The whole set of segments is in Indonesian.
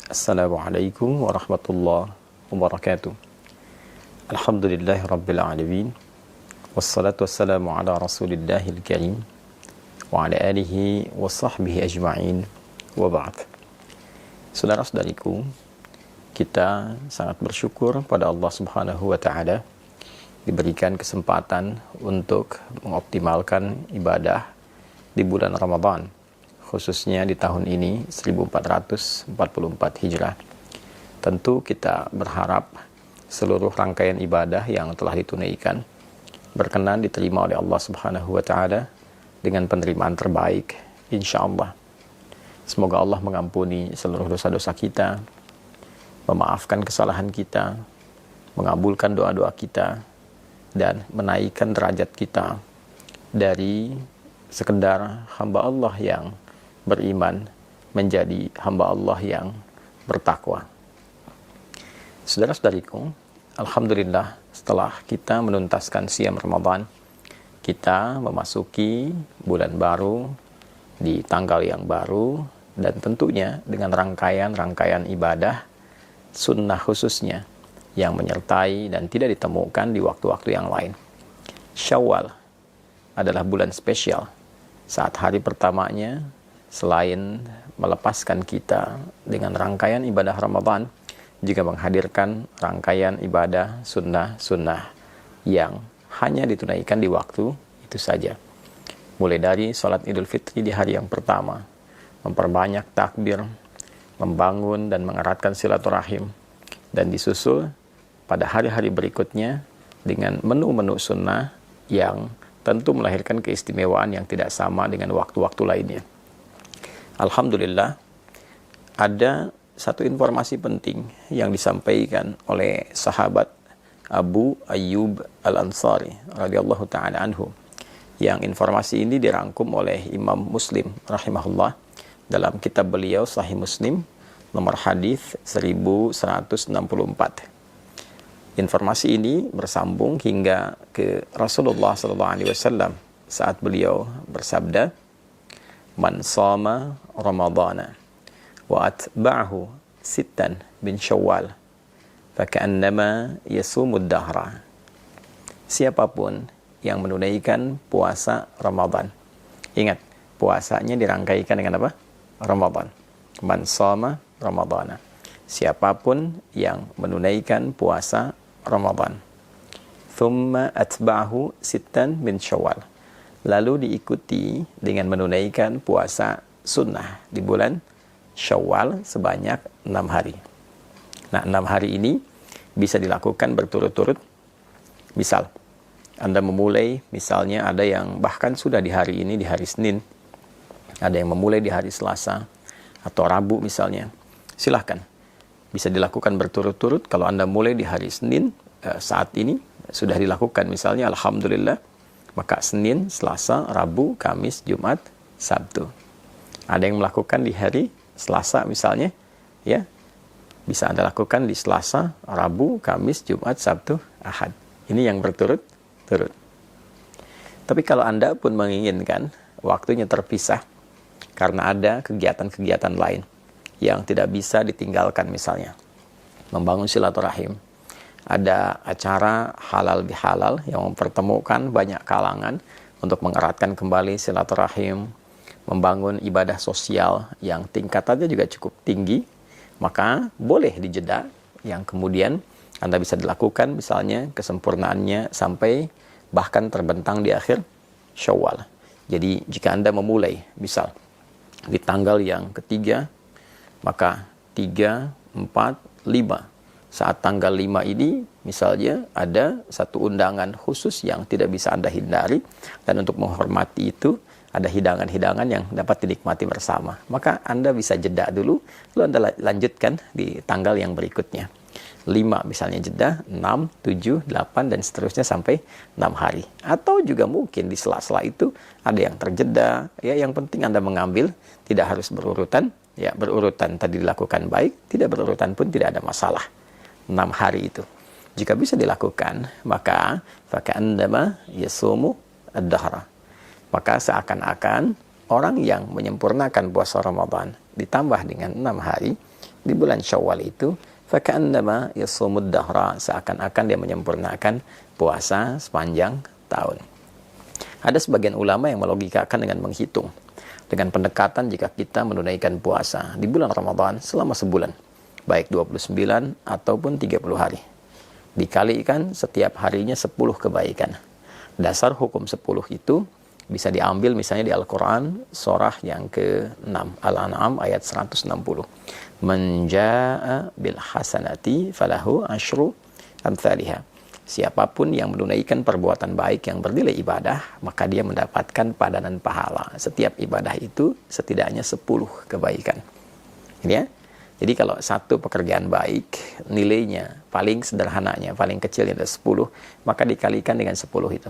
Assalamualaikum warahmatullahi wabarakatuh. Alhamdulillahi rabbil alamin. Wassalatu wassalamu ala rasulillahil karim wa ala alihi wa sahbihi ajma'in wa ba'd. Saudara-saudariku, kita sangat bersyukur pada Allah Subhanahu wa ta'ala diberikan kesempatan untuk mengoptimalkan ibadah di bulan Ramadan, khususnya di tahun ini 1444 Hijrah. Tentu kita berharap seluruh rangkaian ibadah yang telah ditunaikan berkenan diterima oleh Allah Subhanahu wa ta'ala dengan penerimaan terbaik, insyaallah. Semoga Allah mengampuni seluruh dosa-dosa kita, memaafkan kesalahan kita, mengabulkan doa-doa kita, dan menaikkan derajat kita dari sekedar hamba Allah yang beriman menjadi hamba Allah yang bertakwa. Saudara-saudariku, alhamdulillah setelah kita menuntaskan siam Ramadan, kita memasuki bulan baru di tanggal yang baru dan tentunya dengan rangkaian-rangkaian ibadah sunnah khususnya yang menyertai dan tidak ditemukan di waktu-waktu yang lain. Syawal adalah bulan spesial saat hari pertamanya, selain melepaskan kita dengan rangkaian ibadah Ramadan, juga menghadirkan rangkaian ibadah sunnah-sunnah yang hanya ditunaikan di waktu itu saja. Mulai dari sholat Idul Fitri di hari yang pertama, memperbanyak takbir, membangun dan mengeratkan silaturahim, dan disusul pada hari-hari berikutnya dengan menu-menu sunnah yang tentu melahirkan keistimewaan yang tidak sama dengan waktu-waktu lainnya. Alhamdulillah, ada satu informasi penting yang disampaikan oleh sahabat Abu Ayyub Al-Ansari radhiyallahu ta'ala anhu, yang informasi ini dirangkum oleh Imam Muslim rahimahullah dalam kitab beliau Sahih Muslim nomor hadis 1164. Informasi ini bersambung hingga ke Rasulullah SAW saat beliau bersabda, "Man shama Ramadana wa atba'ahu sittan min Syawal faka'annama yasumud dahra." Siapapun yang menunaikan puasa Ramadan. Ingat, puasanya dirangkaikan dengan apa? Ramadan. Man shama Ramadana. Siapapun yang menunaikan puasa Ramadan. Thumma atba'ahu sittan min Syawal. Lalu diikuti dengan menunaikan puasa sunnah di bulan Syawal sebanyak 6 hari. Nah, 6 hari ini bisa dilakukan berturut-turut. Misal, Anda memulai, misalnya ada yang bahkan sudah di hari ini, di hari Senin. Ada yang memulai di hari Selasa atau Rabu misalnya. Silahkan. Bisa dilakukan berturut-turut. Kalau Anda mulai di hari Senin, saat ini sudah dilakukan misalnya, alhamdulillah, maka Senin, Selasa, Rabu, Kamis, Jumat, Sabtu. Ada yang melakukan di hari Selasa misalnya, ya, bisa Anda lakukan di Selasa, Rabu, Kamis, Jumat, Sabtu, Ahad. Ini yang berturut-turut. Tapi kalau Anda pun menginginkan waktunya terpisah karena ada kegiatan-kegiatan lain yang tidak bisa ditinggalkan, misalnya membangun silaturahim, ada acara halal bihalal yang mempertemukan banyak kalangan untuk mengeratkan kembali silaturahim, membangun ibadah sosial yang tingkatannya juga cukup tinggi, maka boleh dijeda yang kemudian Anda bisa dilakukan misalnya kesempurnaannya sampai bahkan terbentang di akhir Syawal. Jadi jika Anda memulai misal di tanggal yang ketiga, maka 3, 4, 5. Saat tanggal 5 ini, misalnya ada satu undangan khusus yang tidak bisa Anda hindari, dan untuk menghormati itu, ada hidangan-hidangan yang dapat dinikmati bersama. Maka Anda bisa jeda dulu, lalu Anda lanjutkan di tanggal yang berikutnya. 5 misalnya jeda, 6, 7, 8, dan seterusnya sampai 6 hari. Atau juga mungkin di sela-sela itu ada yang terjeda, ya, yang penting Anda mengambil, tidak harus berurutan, ya, berurutan tadi dilakukan baik, tidak berurutan pun tidak ada masalah. 6 hari itu jika bisa dilakukan, maka faka'annama yasumu ad-dahra, maka seakan-akan orang yang menyempurnakan puasa Ramadan ditambah dengan 6 hari, di bulan Syawal itu faka'annama yasumud dahra, seakan-akan dia menyempurnakan puasa sepanjang tahun. Ada sebagian ulama yang melogikakan dengan menghitung dengan pendekatan jika kita menunaikan puasa di bulan Ramadan selama sebulan, baik 29 ataupun 30 hari, dikalikan setiap harinya 10 kebaikan. Dasar hukum 10 itu bisa diambil misalnya di Al-Quran surah yang ke-6 Al-An'am ayat 160. Man jaa'a bil hasanati falahu asyru amthaliha. Siapapun yang menunaikan perbuatan baik yang bernilai ibadah, maka dia mendapatkan padanan pahala. Setiap ibadah itu setidaknya 10 kebaikan. Ini ya. Jadi kalau satu pekerjaan baik, nilainya paling sederhananya, paling kecilnya ada 10, maka dikalikan dengan 10 itu.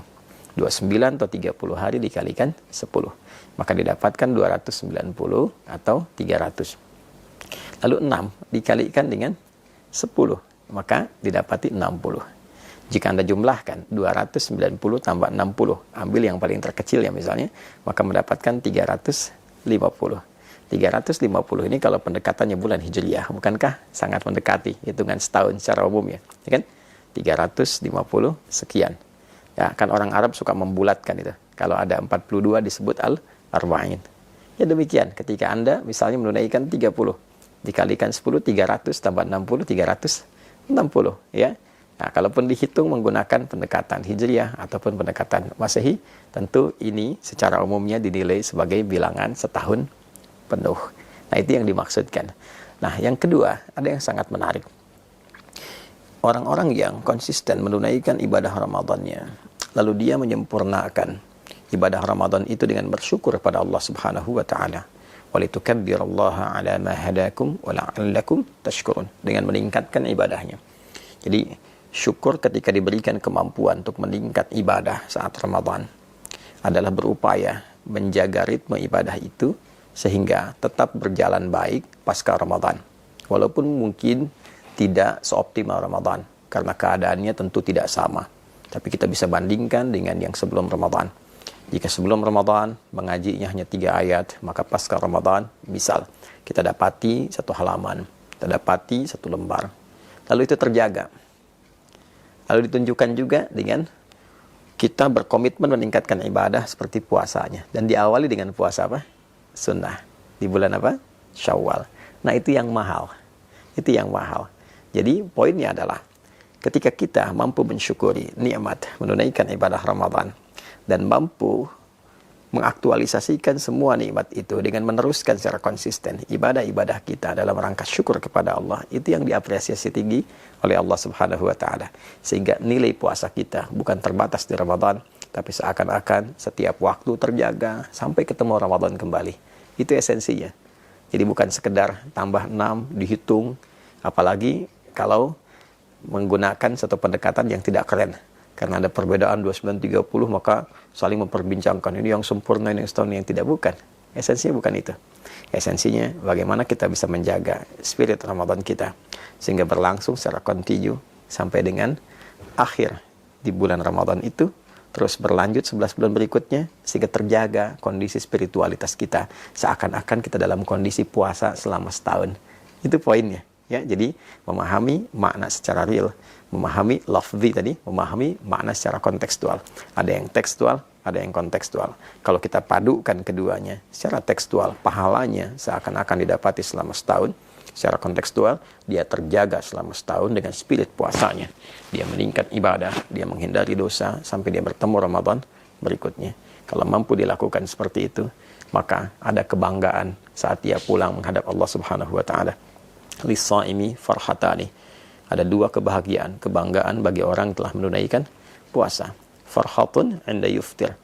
29 atau 30 hari dikalikan 10. Maka didapatkan 290 atau 300. Lalu 6 dikalikan dengan 10, maka didapati 60. Jika Anda jumlahkan 290 tambah 60, ambil yang paling terkecil ya misalnya, maka mendapatkan 350. 350 ini kalau pendekatannya bulan Hijriyah, bukankah sangat mendekati hitungan setahun secara umum ya? Ya kan? 350 sekian. Ya, kan orang Arab suka membulatkan itu. Kalau ada 42 disebut al-arba'in. Ya demikian, ketika Anda misalnya menunaikan 30, dikalikan 10, 300 tambah 60, 360 ya. Nah, kalaupun dihitung menggunakan pendekatan Hijriyah ataupun pendekatan Masehi, tentu ini secara umumnya dinilai sebagai bilangan setahun penuh. Nah, itu yang dimaksudkan. Nah, yang kedua, ada yang sangat menarik. Orang-orang yang konsisten menunaikan ibadah Ramadannya, lalu dia menyempurnakan ibadah Ramadan itu dengan bersyukur kepada Allah Subhanahu wa taala. Walitukabbirallaha ala ma hadakum wa la'allakum tashkurun, dengan meningkatkan ibadahnya. Jadi, syukur ketika diberikan kemampuan untuk meningkat ibadah saat Ramadan adalah berupaya menjaga ritme ibadah itu sehingga tetap berjalan baik pasca Ramadan. Walaupun mungkin tidak seoptimal Ramadan, karena keadaannya tentu tidak sama. Tapi kita bisa bandingkan dengan yang sebelum Ramadan. Jika sebelum Ramadan mengajinya hanya 3 ayat, maka pasca Ramadan, misal kita dapati 1 halaman, kita dapati 1 lembar. Lalu itu terjaga. Lalu ditunjukkan juga dengan kita berkomitmen meningkatkan ibadah seperti puasanya. Dan diawali dengan puasa apa? Sunnah. Di bulan apa? Syawal. Nah, itu yang mahal. Itu yang mahal. Jadi poinnya adalah ketika kita mampu mensyukuri nikmat menunaikan ibadah Ramadan dan mampu mengaktualisasikan semua nikmat itu dengan meneruskan secara konsisten ibadah-ibadah kita dalam rangka syukur kepada Allah, itu yang diapresiasi tinggi oleh Allah Subhanahu wa taala. Sehingga nilai puasa kita bukan terbatas di Ramadan, tapi seakan-akan setiap waktu terjaga sampai ketemu Ramadan kembali. Itu esensinya. Jadi bukan sekedar tambah 6 dihitung, apalagi kalau menggunakan satu pendekatan yang tidak keren. Karena ada perbedaan 29-30, maka saling memperbincangkan ini yang sempurna, ini yang setahun, yang tidak. Bukan. Esensinya bukan itu. Esensinya bagaimana kita bisa menjaga spirit Ramadan kita sehingga berlangsung secara kontinu sampai dengan akhir di bulan Ramadan itu, terus berlanjut 11 bulan berikutnya sehingga terjaga kondisi spiritualitas kita seakan-akan kita dalam kondisi puasa selama setahun. Itu poinnya. Ya, jadi memahami makna secara real, memahami lafzi tadi, memahami makna secara kontekstual. Ada yang tekstual, ada yang kontekstual. Kalau kita padukan keduanya, secara tekstual pahalanya seakan-akan didapati selama setahun. Secara kontekstual, dia terjaga selama setahun dengan spirit puasanya. Dia meningkat ibadah, dia menghindari dosa sampai dia bertemu Ramadan berikutnya. Kalau mampu dilakukan seperti itu, maka ada kebanggaan saat dia pulang menghadap Allah Subhanahu wa taala. Lis-shaimi farhatani. Ada 2 kebahagiaan, kebanggaan bagi orang yang telah menunaikan puasa. Farhatun 'inda yuftir.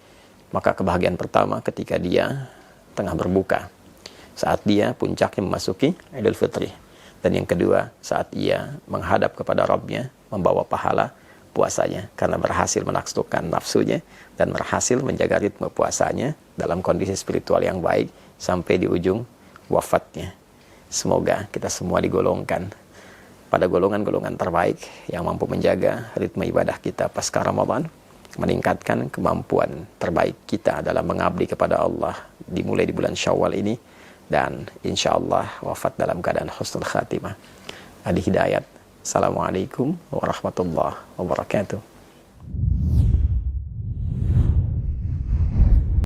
Maka kebahagiaan pertama ketika dia tengah berbuka, saat dia puncaknya memasuki Idul Fitri. Dan yang kedua, saat ia menghadap kepada Rabb-nya, membawa pahala puasanya karena berhasil menaklukkan nafsunya dan berhasil menjaga ritme puasanya dalam kondisi spiritual yang baik sampai di ujung wafatnya. Semoga kita semua digolongkan pada golongan-golongan terbaik yang mampu menjaga ritme ibadah kita pasca Ramadan, meningkatkan kemampuan terbaik kita dalam mengabdi kepada Allah dimulai di bulan Syawal ini, dan insyaallah wafat dalam keadaan husnul khatimah. Adi Hidayat. Assalamualaikum warahmatullahi wabarakatuh.